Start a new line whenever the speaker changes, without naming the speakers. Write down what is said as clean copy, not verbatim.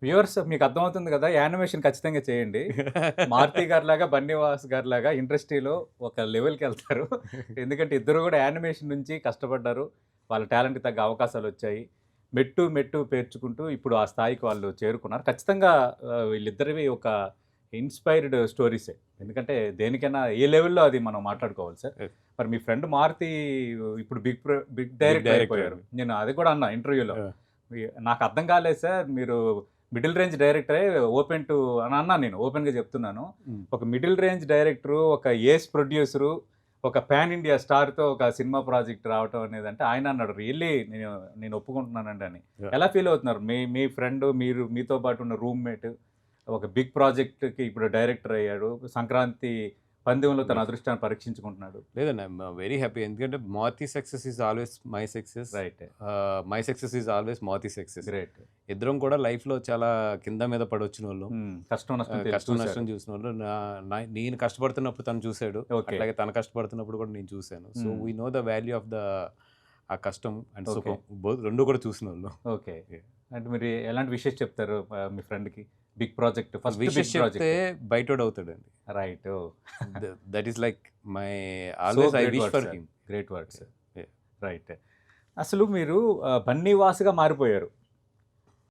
Viewers మీకు అర్థమవుతుంది కదా! యానిమేషన్ ఖచ్చితంగా చేయండి. మారుతి గారిలాగా, బన్నీవాస్ గారిలాగా ఇండస్ట్రీలో ఒక లెవెల్‌కెళ్తారు. ఎందుకంటే ఇద్దరు గూడా యానిమేషన్ నుంచి కష్టపడ్డారు. వాళ్ళ టాలెంట్‌కి తగ్గ అవకాశాలొచ్చాయి. మెట్టు, మెట్టు పేర్చుకుంటూ ఇప్పుడు ఆ స్థాయికి వాళ్ళు చేరుకున్నారు. ఖచ్చితంగా వీళ్ళిద్దరివి ఒక ఇన్‌స్పైర్డ్ స్టోరీసే. ఎందుకంటే దేనికైనా ఏ లెవెల్‌లో అది మనం మాట్లాడుకోవాలి సార్.
యెస్.
మరి మీ ఫ్రెండ్ మారుతి ఇప్పుడు బిగ్
బిగ్
డైరెక్టర్
డైరెక్టర్
అయిపోయారు.
అండి.
నేను అది కూడా అన్నా ఇంటర్వ్యూలో.
ఆ!
నాకు అర్థం కాలేదు సార్. మీరు మిడిల్ రేంజ్ డైరెక్టరే ఓపెన్ టు అని అన్నాను నేను. ఓపెన్‌గా చెప్తున్నాను.
హ్మ్.
ఒక మిడిల్ రేంజ్ డైరెక్టరు, ఒక ఏస్ ప్రొడ్యూసరు, ఒక పాన్ ఇండియా స్టార్‌తో ఒక సినిమా ప్రాజెక్ట్ రావటం అనేదంటే ఆయన అన్నాడు రియల్లీ నేను ఒప్పుకుంటున్నానండి అని.
యాహ్!
ఎలా ఫీల్ అవుతున్నారు? మీ మీ ఫ్రెండ్ మీరు మీతో పాటు ఉన్న రూమ్‌మేట్ ఒక బిగ్ ప్రాజెక్ట్‌కి ఇప్పుడు డైరెక్టర్ అయ్యాడు. సంక్రాంతి పందెంలో తన
యెస్.
అదృష్టాన్ని పరీక్షించుకుంటున్నాడు.
లేదండి. I'm very happy. ఎందుకంటే 'Maruthi' success is always my success.
Right.
My success is always 'Maruthi' success.
Great.
ఇద్దరం కూడా లైఫ్‌లో చాలా కింద మీద పడొచ్చినోళ్ళం.
కష్టం నష్టం
కష్టం
చూసారు.
నష్టం చూసినోళ్ళు. నేను కష్టపడుతున్నప్పుడు తను చూసాడు.
ఓకే.
అట్లాగే తను కష్టపడుతున్నప్పుడు కూడా నేను చూసాను. So,
hmm.
We know the value of the ఆ కష్టం అండ్
ఓకే.
సుఖం. 2 కూడా చూసినోళ్ళం.
ఓకే.
యాహ్!
అంటే మీరు ఎలాంటి విషెస్ చెప్తారు మీ ఫ్రెండ్‌కి? Big project first
wishes
big
చెప్తే
ప్రాజెక్ట్.
బయటోడవుతాడండి.
Right.
That is like my
so
always I
great
wish
words
for
sir.
Him.
Great words.
Yeah!
Right. అసలు మీరు బన్నీవాస్‌గా మారిపోయారు.